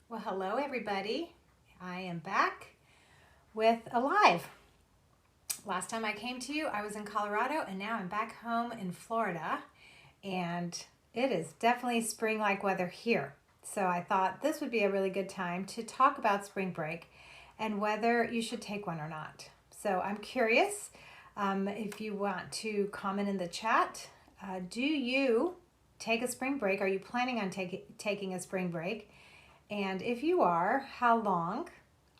Well, hello everybody. I am back with a live. Last time I came to you, I was in Colorado, and now I'm back home in Florida, and it is definitely spring-like weather here. So I thought this would be a really good time to talk about spring break and whether you should take one or not. So I'm curious if you want to comment in the chat. Do you take a spring break? Are you planning on taking a spring break? And if you are, how long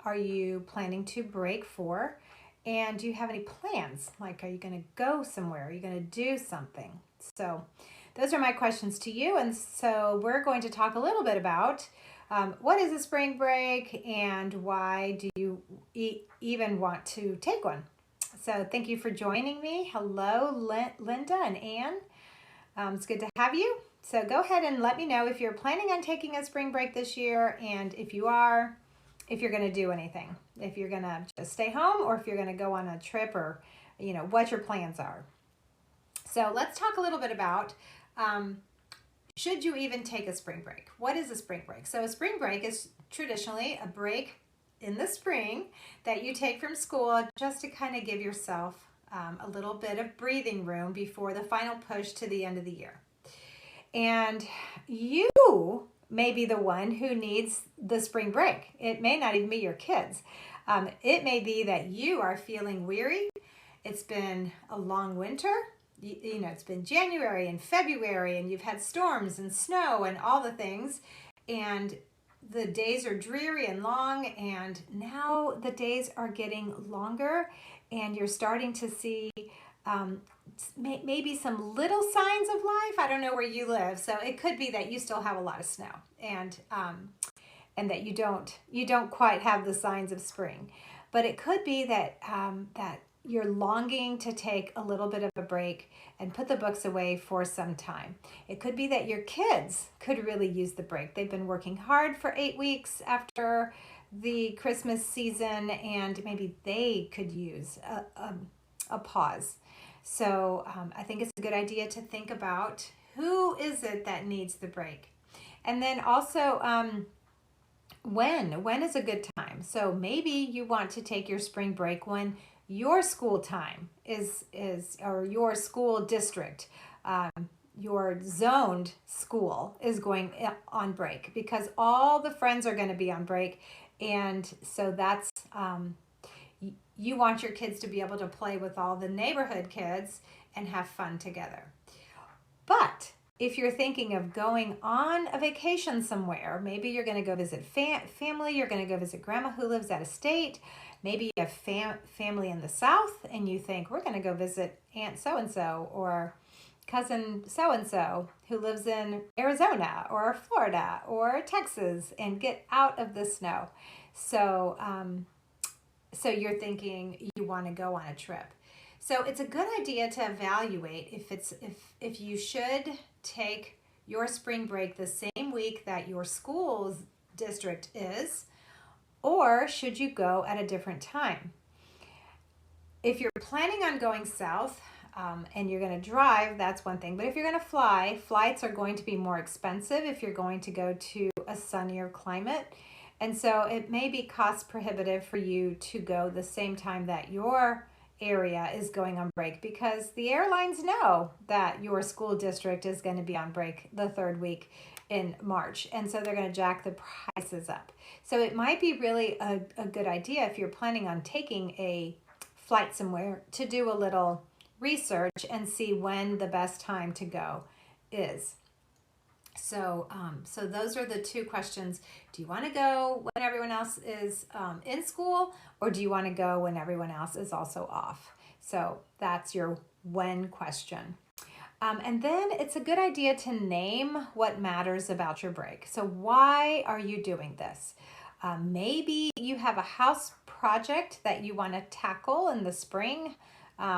are you planning to break for? And do you have any plans? Like, are you going to go somewhere? Are you going to do something? So those are my questions to you. And so we're going to talk a little bit about what is a spring break and why do you even want to take one? So thank you for joining me. Hello, Linda and Anne. It's good to have you. So go ahead and let me know if you're planning on taking a spring break this year, and if you are, if you're going to do anything, if you're going to just stay home or if you're going to go on a trip, or what your plans are. So let's talk a little bit about should you even take a spring break? What is a spring break? So a spring break is traditionally a break in the spring that you take from school just to kind of give yourself a little bit of breathing room before the final push to the end of the year. And you may be the one who needs the spring break. It may not even be your kids. It may be that you are feeling weary. It's been a long winter. It's been January and February, and you've had storms and snow and all the things. And the days are dreary and long, and now the days are getting longer, and you're starting to see maybe some little signs of life. I don't know where you live, so it could be that you still have a lot of snow, and that you don't quite have the signs of spring. But it could be that that you're longing to take a little bit of a break and put the books away for some time. It could be that your kids could really use the break. They've been working hard for 8 weeks after the Christmas season, and maybe they could use a pause. So I think it's a good idea to think about who is it that needs the break. And then also, when is a good time? So maybe you want to take your spring break when your school time is or your school district, your zoned school is going on break, because all the friends are going to be on break. And so that's, you want your kids to be able to play with all the neighborhood kids and have fun together. But if you're thinking of going on a vacation somewhere, maybe you're going to go visit family, you're going to go visit grandma who lives out of state. Maybe you have family in the South, and you think, we're going to go visit Aunt so-and-so or cousin so-and-so who lives in Arizona or Florida or Texas, and get out of the snow. So you're thinking you want to go on a trip. So it's a good idea to evaluate if you should take your spring break the same week that your school's district is, or should you go at a different time? If you're planning on going south and you're going to drive, that's one thing. But if you're going to fly, flights are going to be more expensive if you're going to go to a sunnier climate. And so it may be cost prohibitive for you to go the same time that your area is going on break, because the airlines know that your school district is going to be on break the third week in March. And so they're going to jack the prices up. So it might be really a good idea, if you're planning on taking a flight somewhere, to do a little research and see when the best time to go is. So those are the two questions. Do you want to go when everyone else is in school, or do you want to go when everyone else is also off? So that's your when question. And then it's a good idea to name what matters about your break. So why are you doing this? Maybe you have a house project that you want to tackle in the spring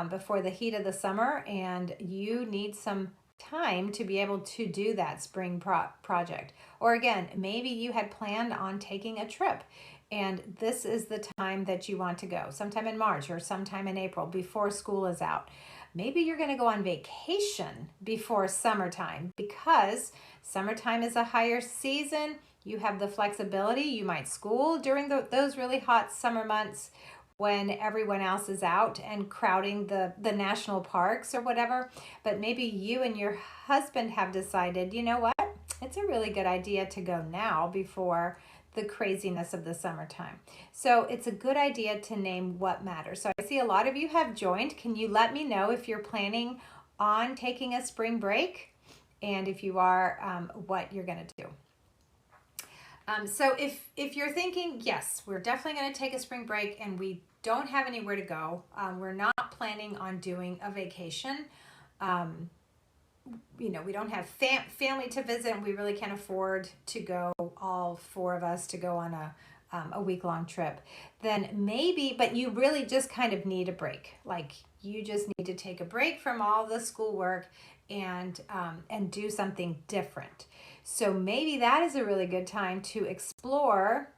before the heat of the summer, and you need some time to be able to do that spring project. Or again, maybe you had planned on taking a trip, and this is the time that you want to go, sometime in March or sometime in April before school is out. Maybe you're going to go on vacation before summertime, because summertime is a higher season. You have the flexibility. You might school during those really hot summer months when everyone else is out and crowding the national parks or whatever. But maybe you and your husband have decided, you know what? It's a really good idea to go now before the craziness of the summertime. So it's a good idea to name what matters. So I see a lot of you have joined. Can you let me know if you're planning on taking a spring break? And if you are, what you're going to do. So if you're thinking, yes, we're definitely going to take a spring break and we don't have anywhere to go, we're not planning on doing a vacation. We don't have family to visit, and we really can't afford to go, all four of us, to go on a week-long trip. Then maybe, but you really just kind of need a break. Like, you just need to take a break from all the schoolwork and do something different. So maybe that is a really good time to explore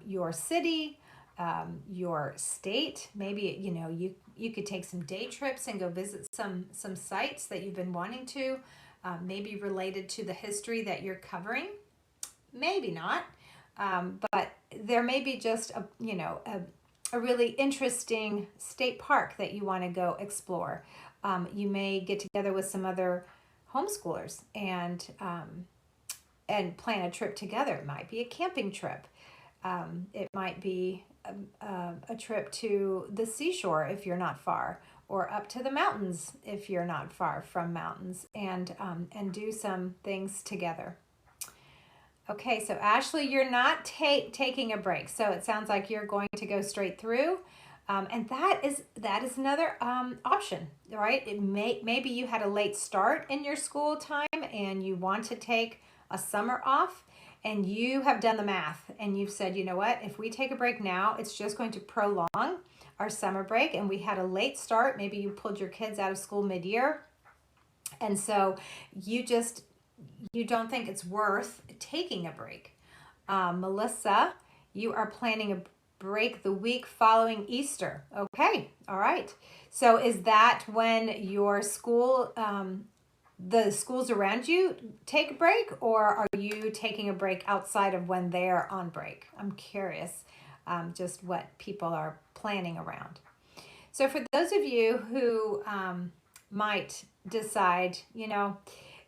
your city, your state. Maybe you could take some day trips and go visit some sites that you've been wanting to, maybe related to the history that you're covering. Maybe not, but there may be just a really interesting state park that you want to go explore. You may get together with some other homeschoolers and plan a trip together. It might be a camping trip. It might be a trip to the seashore if you're not far, or up to the mountains if you're not far from mountains, and do some things together. Okay, so Ashley, you're not taking a break, so it sounds like you're going to go straight through, and that is another option, right? Maybe you had a late start in your school time and you want to take a summer off. And you have done the math and you've said, you know what, if we take a break now, it's just going to prolong our summer break. And we had a late start. Maybe you pulled your kids out of school mid-year. And so you don't think it's worth taking a break. Melissa, you are planning a break the week following Easter. Okay. All right. So is that when your school, the schools around you take a break, or are you taking a break outside of when they're on break? I'm curious just what people are planning around. So for those of you who might decide,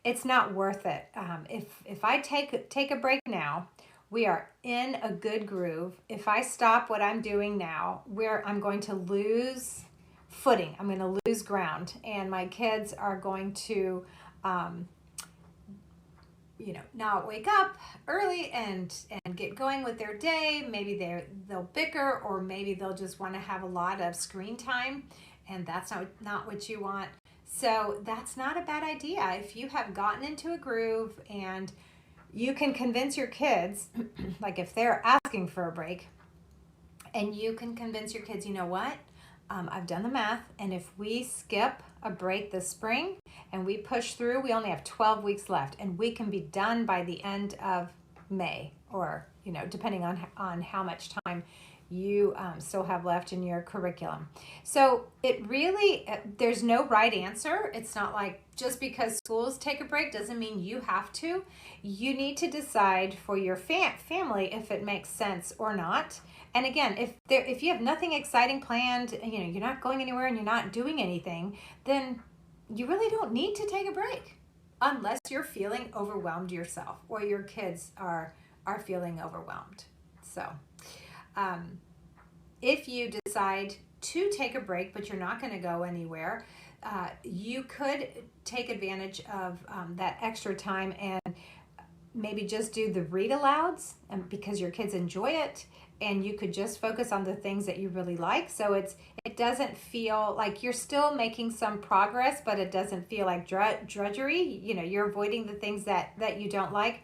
it's not worth it. If I take a break now, we are in a good groove. If I stop what I'm doing now, I'm going to lose footing. I'm going to lose ground, and my kids are going to not wake up early and get going with their day. Maybe they'll bicker, or maybe they'll just want to have a lot of screen time, and that's not what you want. So that's not a bad idea. If you have gotten into a groove and you can convince your kids, like if they're asking for a break, and you can convince your kids, you know what? I've done the math, and if we skip a break this spring and we push through, we only have 12 weeks left, and we can be done by the end of May, or depending on how much time you still have left in your curriculum. So it really, there's no right answer. It's not like just because schools take a break doesn't mean you have to. You need to decide for your family if it makes sense or not. And again, if you have nothing exciting planned, you're not going anywhere and you're not doing anything, then you really don't need to take a break, unless you're feeling overwhelmed yourself, or your kids are feeling overwhelmed. So if you decide to take a break but you're not going to go anywhere, you could take advantage of that extra time and maybe just do the read alouds, because your kids enjoy it, and you could just focus on the things that you really like. So it doesn't feel like you're still making some progress, but it doesn't feel like drudgery. You're avoiding the things that you don't like.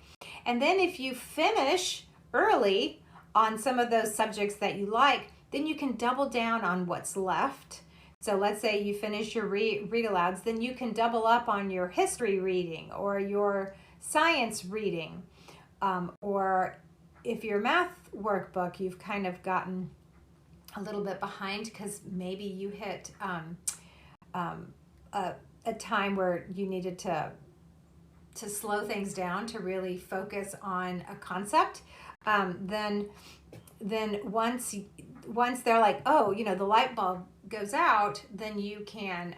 And then if you finish early on some of those subjects that you like, then you can double down on what's left. So let's say you finish your read alouds, then you can double up on your history reading or your science reading, or if your math workbook, you've kind of gotten a little bit behind because maybe you hit a time where you needed to to slow things down, to really focus on a concept, then once they're like, oh, the light bulb goes out, then you can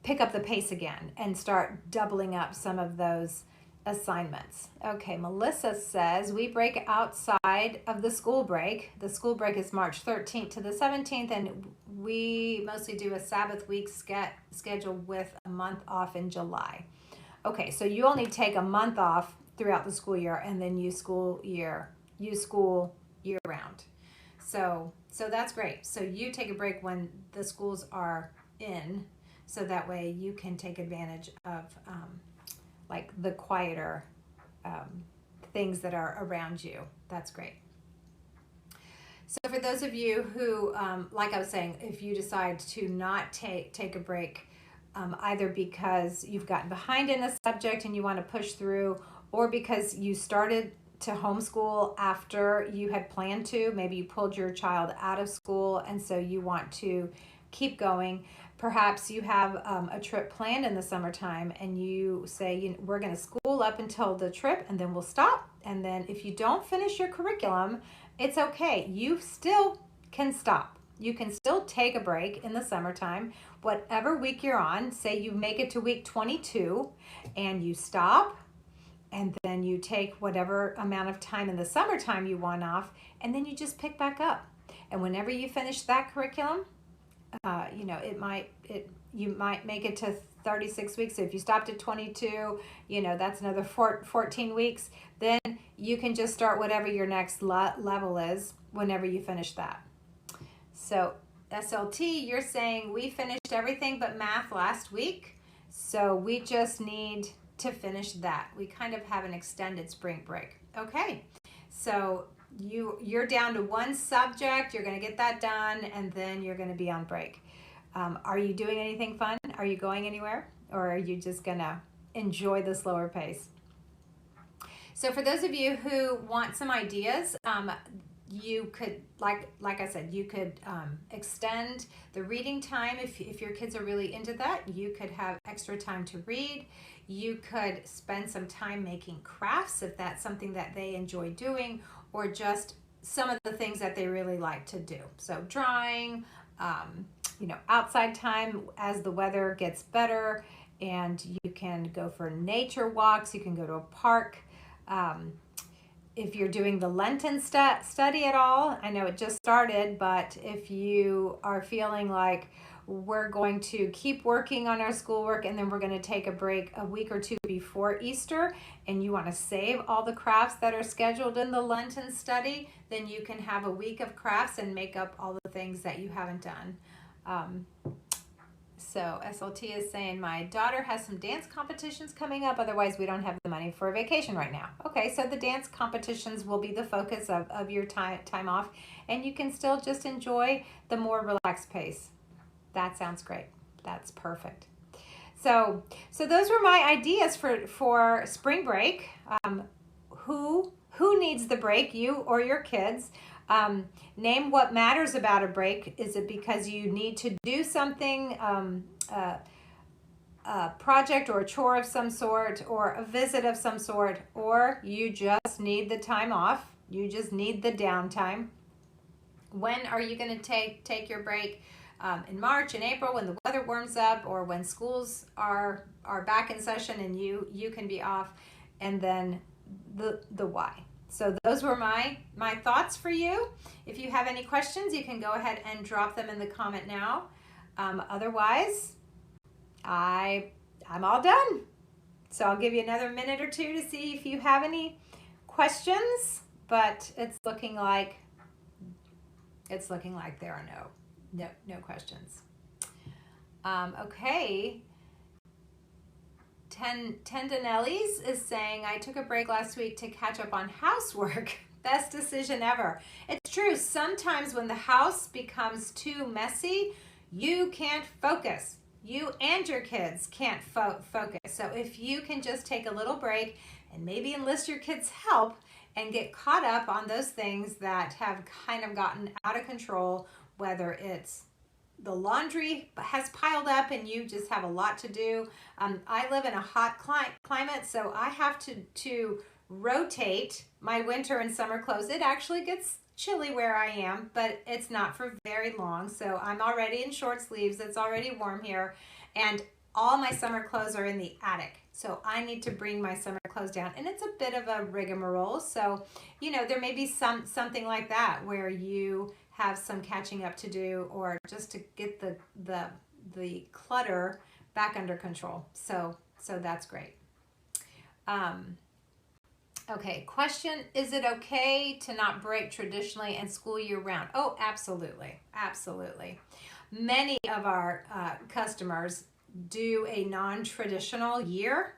pick up the pace again and start doubling up some of those assignments. Okay, Melissa says, we break outside of the school break. The school break is March 13th to the 17th, and we mostly do a Sabbath week schedule with a month off in July. Okay, so you only take a month off throughout the school year, and then you school year round. So that's great. So you take a break when the schools are in, so that way you can take advantage of like the quieter things that are around you. That's great. So for those of you who, like I was saying, if you decide to not take a break, either because you've gotten behind in a subject and you want to push through, or because you started to homeschool after you had planned to, maybe you pulled your child out of school and so you want to keep going. Perhaps you have a trip planned in the summertime and you say, we're going to school up until the trip and then we'll stop. And then if you don't finish your curriculum, it's okay. You still can stop. You can still take a break in the summertime, whatever week you're on. Say you make it to week 22 and you stop, and then you take whatever amount of time in the summertime you want off, and then you just pick back up. And whenever you finish that curriculum, you might make it to 36 weeks. So if you stopped at 22, that's another 14 weeks. Then you can just start whatever your next level is whenever you finish that. So SLT, you're saying we finished everything but math last week, so we just need to finish that. We kind of have an extended spring break. Okay, so you're down to one subject. You're going to get that done, and then you're going to be on break. Are you doing anything fun? Are you going anywhere? Or are you just going to enjoy the slower pace? So for those of you who want some ideas, you could, like I said, you could extend the reading time. If your kids are really into that, you could have extra time to read. You could spend some time making crafts if that's something that they enjoy doing, or just some of the things that they really like to do. So drawing, outside time as the weather gets better, and you can go for nature walks. You can go to a park. If you're doing the Lenten study at all, I know it just started, but if you are feeling like we're going to keep working on our schoolwork and then we're going to take a break a week or two before Easter, and you want to save all the crafts that are scheduled in the Lenten study, then you can have a week of crafts and make up all the things that you haven't done. So SLT is saying, my daughter has some dance competitions coming up. Otherwise, we don't have the money for a vacation right now. Okay, so the dance competitions will be the focus of your time off, and you can still just enjoy the more relaxed pace. That sounds great. That's perfect. So those were my ideas for spring break. Who needs the break, you or your kids? Name what matters about a break. Is it because you need to do something, a project or a chore of some sort, or a visit of some sort, or you just need the time off? You just need the downtime. When are you going to take your break? In March and April, when the weather warms up, or when schools are back in session and you can be off, and then the why. So those were my thoughts for you. If you have any questions, you can go ahead and drop them in the comment now. Otherwise, I'm all done. So I'll give you another minute or two to see if you have any questions, but it's looking like there are no questions. Okay. Tendinellis is saying, I took a break last week to catch up on housework. Best decision ever. It's true. Sometimes when the house becomes too messy, you can't focus. You and your kids can't focus. So if you can just take a little break and maybe enlist your kids' help and get caught up on those things that have kind of gotten out of control, whether it's the laundry has piled up and you just have a lot to do. I live in a hot climate, so I have to rotate my winter and summer clothes. It actually gets chilly where I am, but it's not for very long. So I'm already in short sleeves. It's already warm here. And all my summer clothes are in the attic. So I need to bring my summer clothes down. And it's a bit of a rigmarole. So, there may be something like that where you have some catching up to do, or just to get the clutter back under control. So that's great. Okay, question, is it okay to not break traditionally and school year round? Oh, absolutely. Absolutely. Many of our customers do a non-traditional year.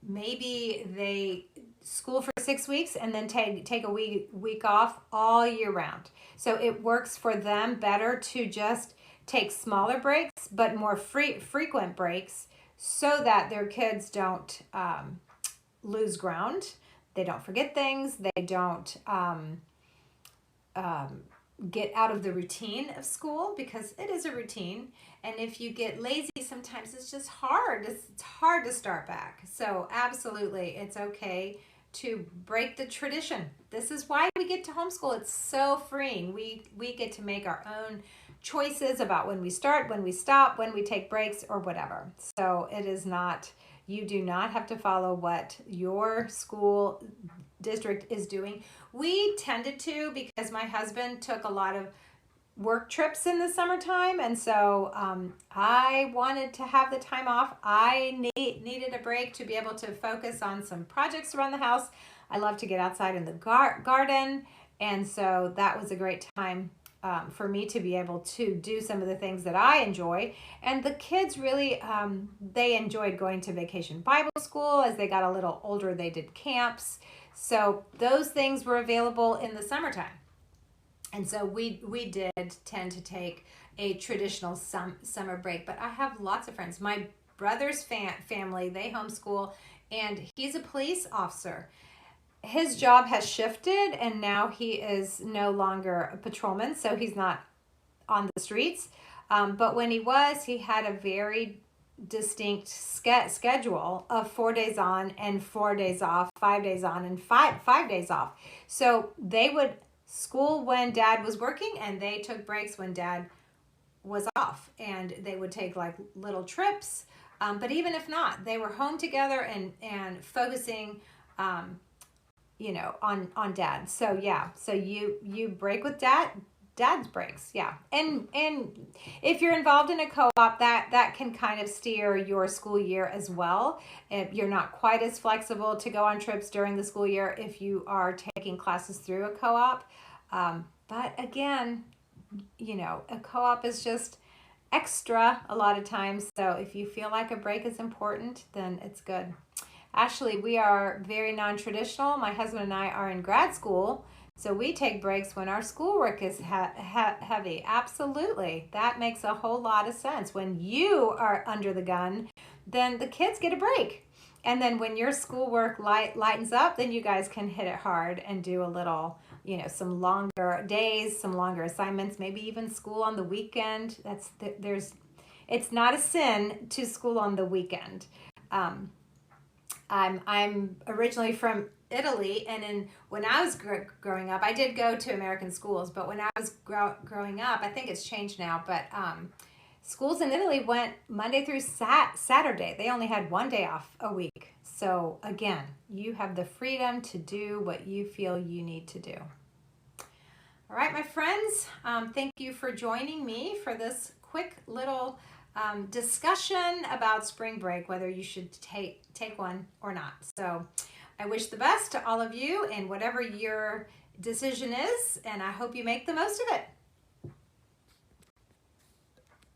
Maybe they school for 6 weeks and then take a week off all year round. So it works for them better to just take smaller breaks, but more frequent breaks, so that their kids don't lose ground. They don't forget things. They don't get out of the routine of school, because it is a routine. And if you get lazy, sometimes it's just hard. It's hard to start back. So absolutely, it's okay to break the tradition. This is why we get to homeschool. It's so freeing. We get to make our own choices about when we start, when we stop, when we take breaks, or whatever. So it is not, you do not have to follow what your school district is doing. We tended to, because my husband took a lot of work trips in the summertime, and so I wanted to have the time off. I needed a break to be able to focus on some projects around the house. I love to get outside in the garden, and so that was a great time for me to be able to do some of the things that I enjoy. And the kids really, they enjoyed going to Vacation Bible School. As they got a little older, they did camps. So those things were available in the summertime. And so we did tend to take a traditional summer break. But I have lots of friends. My brother's family, they homeschool, and he's a police officer. His job has shifted, and now he is no longer a patrolman, so he's not on the streets. But when he was, he had a very distinct schedule of 4 days on and 4 days off, 5 days on and five days off. So they would school when Dad was working, and they took breaks when Dad was off, and they would take like little trips. But even if not, they were home together and focusing on Dad. So yeah, so you break with Dad's breaks. Yeah. And if you're involved in a co-op, that can kind of steer your school year as well. If you're not quite as flexible to go on trips during the school year if you are taking classes through a co-op. But again, a co-op is just extra a lot of times. So if you feel like a break is important, then it's good. Actually, we are very non-traditional. My husband and I are in grad school, so we take breaks when our schoolwork is heavy. Absolutely. That makes a whole lot of sense. When you are under the gun, then the kids get a break. And then when your schoolwork lightens up, then you guys can hit it hard and do a little, some longer days, some longer assignments, maybe even school on the weekend. It's not a sin to school on the weekend. I'm originally from Italy, and when I was growing up, I did go to American schools, but when I was growing up, I think it's changed now, but schools in Italy went Monday through Saturday. They only had 1 day off a week. So again, you have the freedom to do what you feel you need to do. All right, my friends, thank you for joining me for this quick little discussion about spring break, whether you should take one or not. So I wish the best to all of you in whatever your decision is, and I hope you make the most of it.